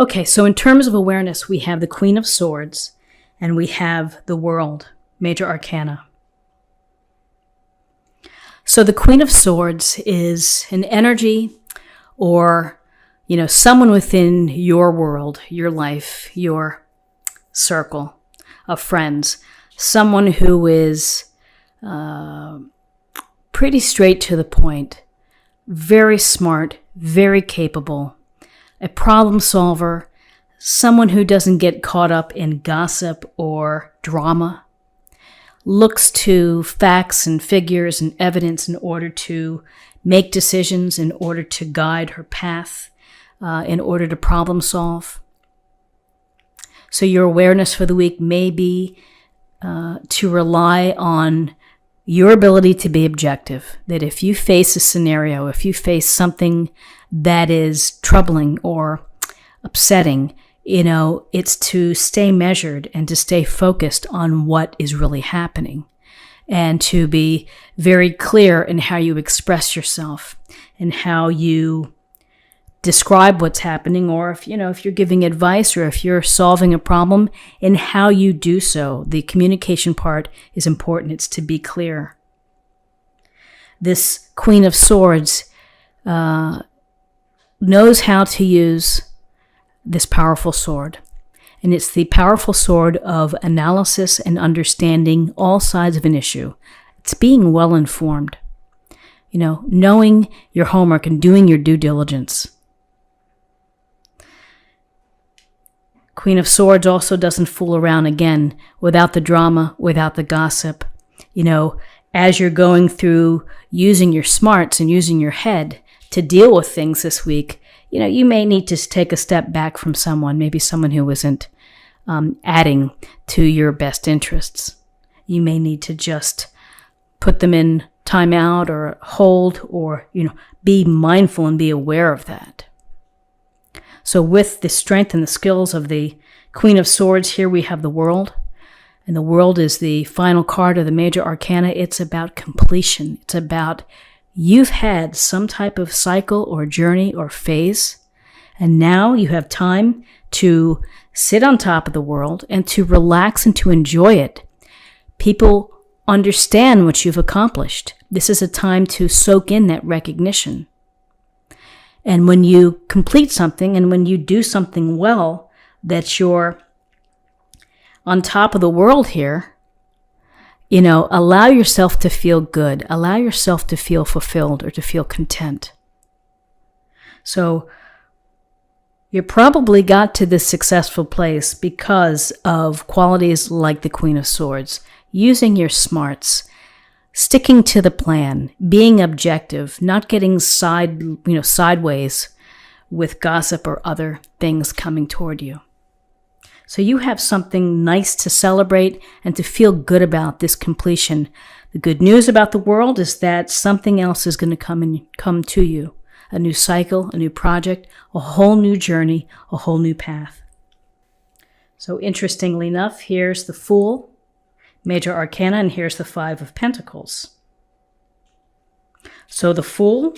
Okay, so in terms of awareness, we have the Queen of Swords and we have the World, Major Arcana. So the Queen of Swords is an energy or, someone within your world, your life, your circle of friends, someone who is pretty straight to the point, very smart, very capable, a problem solver, someone who doesn't get caught up in gossip or drama, looks to facts and figures and evidence in order to make decisions, in order to guide her path, in order to problem solve. So your awareness for the week may be to rely on your ability to be objective, that if you face a scenario, if you face something that is troubling or upsetting, it's to stay measured and to stay focused on what is really happening and to be very clear in how you express yourself and how you describe what's happening, or if you're giving advice or if you're solving a problem, in how you do so. The communication part is important. It's to be clear. This Queen of Swords knows how to use this powerful sword. And it's the powerful sword of analysis and understanding all sides of an issue. It's being well informed. Knowing your homework and doing your due diligence. Queen of Swords also doesn't fool around, again, without the drama, without the gossip. As you're going through using your smarts and using your head to deal with things this week, you may need to take a step back from someone, maybe someone who isn't adding to your best interests. You may need to just put them in timeout or hold or, be mindful and be aware of that. So with the strength and the skills of the Queen of Swords, here we have the World. And the World is the final card of the Major Arcana. It's about completion. It's about you've had some type of cycle or journey or phase, and now you have time to sit on top of the world and to relax and to enjoy it. People understand what you've accomplished. This is a time to soak in that recognition. And when you complete something and when you do something well, that you're on top of the world here, allow yourself to feel good. Allow yourself to feel fulfilled or to feel content. So you probably got to this successful place because of qualities like the Queen of Swords, using your smarts, sticking to the plan, being objective, not getting sideways with gossip or other things coming toward you. So you have something nice to celebrate and to feel good about this completion. The good news about the world is that something else is going to come to you. A new cycle, a new project, a whole new journey, a whole new path. So interestingly enough, here's the Fool, Major Arcana, and here's the Five of Pentacles. So the Fool,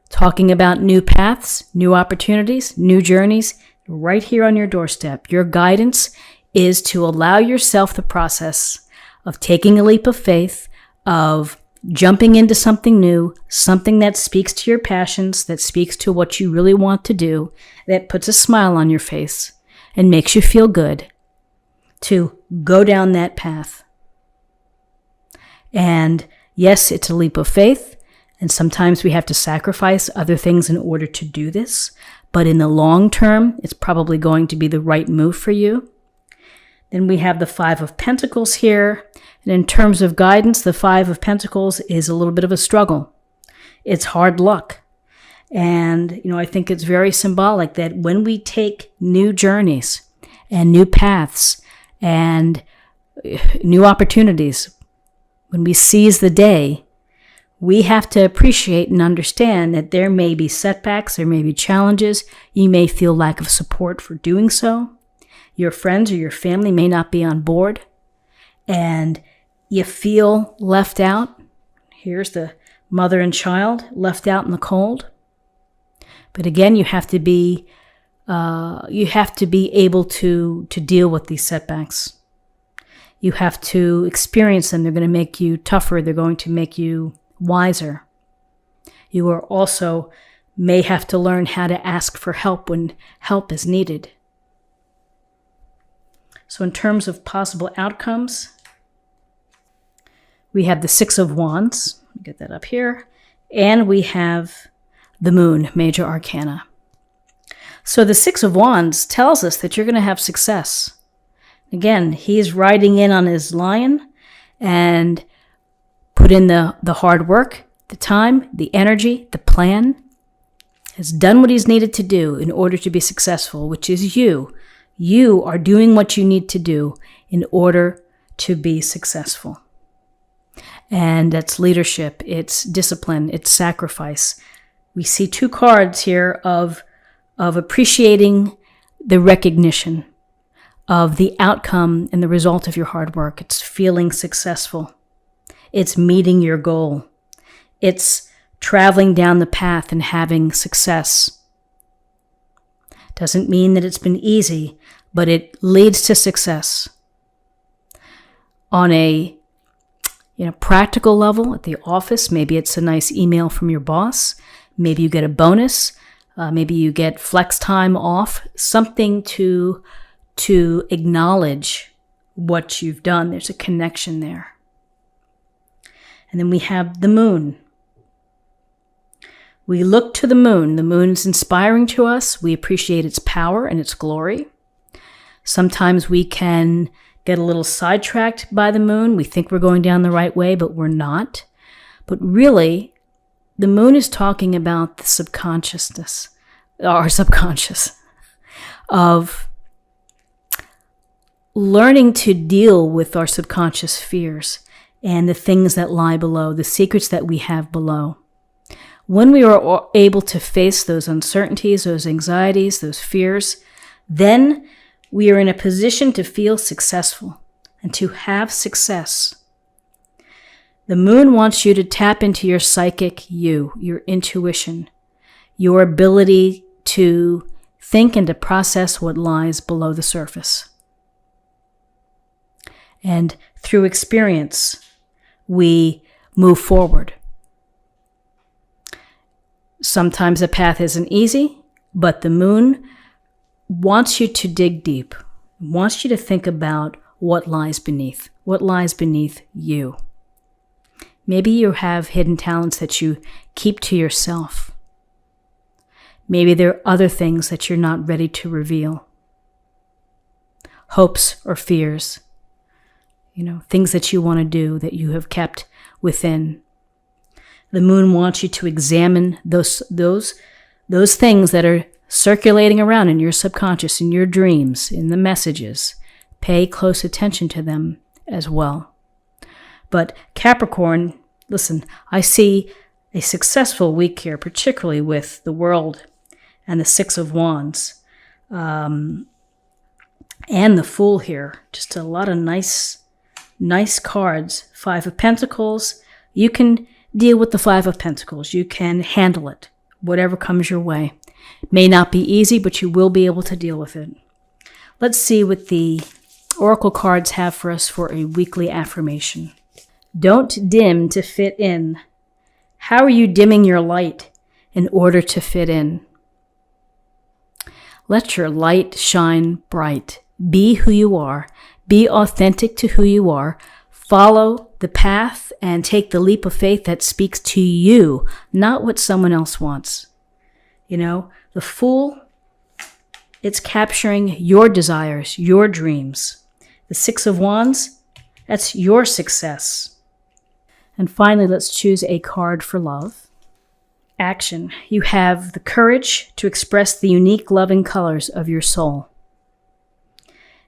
talking about new paths, new opportunities, new journeys, right here on your doorstep. Your guidance is to allow yourself the process of taking a leap of faith, of jumping into something new, something that speaks to your passions, that speaks to what you really want to do, that puts a smile on your face and makes you feel good, to go down that path. And yes, it's a leap of faith, and sometimes we have to sacrifice other things in order to do this, but in the long term, it's probably going to be the right move for you. Then we have the Five of Pentacles here. And in terms of guidance, the Five of Pentacles is a little bit of a struggle. It's hard luck. And, I think it's very symbolic that when we take new journeys and new paths and new opportunities, when we seize the day, we have to appreciate and understand that there may be setbacks, there may be challenges. You may feel lack of support for doing so. Your friends or your family may not be on board, and you feel left out. Here's the mother and child left out in the cold. But again, you have to be You have to be able to deal with these setbacks. You have to experience them. They're going to make you tougher. They're going to make you wiser. You are also may have to learn how to ask for help when help is needed. So in terms of possible outcomes, we have the Six of Wands. Get that up here. And we have the Moon, Major Arcana. So the Six of Wands tells us that you're going to have success. Again, he's riding in on his lion and put in the hard work, the time, the energy, the plan. Has done what he's needed to do in order to be successful, which is you. You are doing what you need to do in order to be successful. And that's leadership, it's discipline, it's sacrifice. We see two cards here of appreciating the recognition of the outcome and the result of your hard work. It's feeling successful. It's meeting your goal. It's traveling down the path and having success. Doesn't mean that it's been easy, but it leads to success. On a practical level at the office, maybe it's a nice email from your boss. Maybe you get a bonus. Maybe you get flex time off. Something to acknowledge what you've done. There's a connection there. And then we have the Moon. We look to the Moon. The Moon's inspiring to us. We appreciate its power and its glory. Sometimes we can get a little sidetracked by the Moon. We think we're going down the right way, but we're not. But really, the Moon is talking about the subconsciousness, our subconscious, of learning to deal with our subconscious fears and the things that lie below, the secrets that we have below. When we are able to face those uncertainties, those anxieties, those fears, then we are in a position to feel successful and to have success. The Moon wants you to tap into your psychic you, your intuition, your ability to think and to process what lies below the surface. And through experience, we move forward. Sometimes the path isn't easy, but the Moon wants you to dig deep, wants you to think about what lies beneath you. Maybe you have hidden talents that you keep to yourself. Maybe there are other things that you're not ready to reveal. Hopes or fears, things that you want to do that you have kept within. The Moon wants you to examine those things that are circulating around in your subconscious, in your dreams, in the messages. Pay close attention to them as well. But Capricorn, listen, I see a successful week here, particularly with the World and the Six of Wands, and the Fool here. Just a lot of nice cards. Five of Pentacles. You can deal with the Five of Pentacles. You can handle it, whatever comes your way. May not be easy, but you will be able to deal with it. Let's see what the Oracle cards have for us for a weekly affirmation. Don't dim to fit in. How are you dimming your light in order to fit in? Let your light shine bright. Be who you are. Be authentic to who you are. Follow the path and take the leap of faith that speaks to you, not what someone else wants. The Fool, it's capturing your desires, your dreams. The Six of Wands, that's your success. And finally, let's choose a card for love. Action. You have the courage to express the unique loving colors of your soul.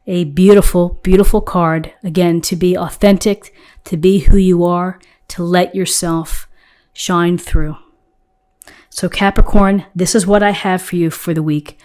A beautiful, beautiful card. Again, to be authentic, to be who you are, to let yourself shine through. So Capricorn, this is what I have for you for the week.